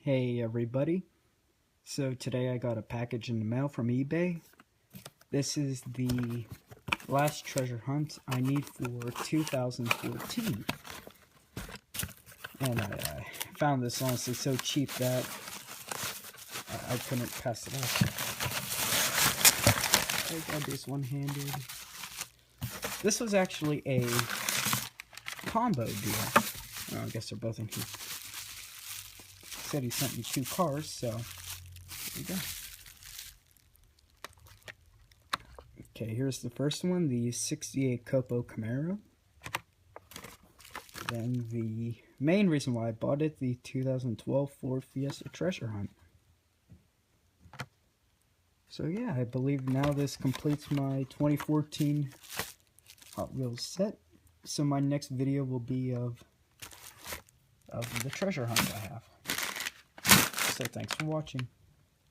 Hey everybody, so today I got a package in the mail from eBay. This is the last treasure hunt I need for 2014. And I found this honestly so cheap that I couldn't pass it up. I got this one-handed. This was actually a combo deal. Oh, I guess they're both in here. Said he sent me 2 cars, so there you go. Okay, here's the first one, the 68 Copo Camaro. Then the main reason why I bought it, the 2012 Ford Fiesta Treasure Hunt. So yeah, I believe now this completes my 2014 Hot Wheels set. So my next video will be of the treasure hunt I have. So thanks for watching.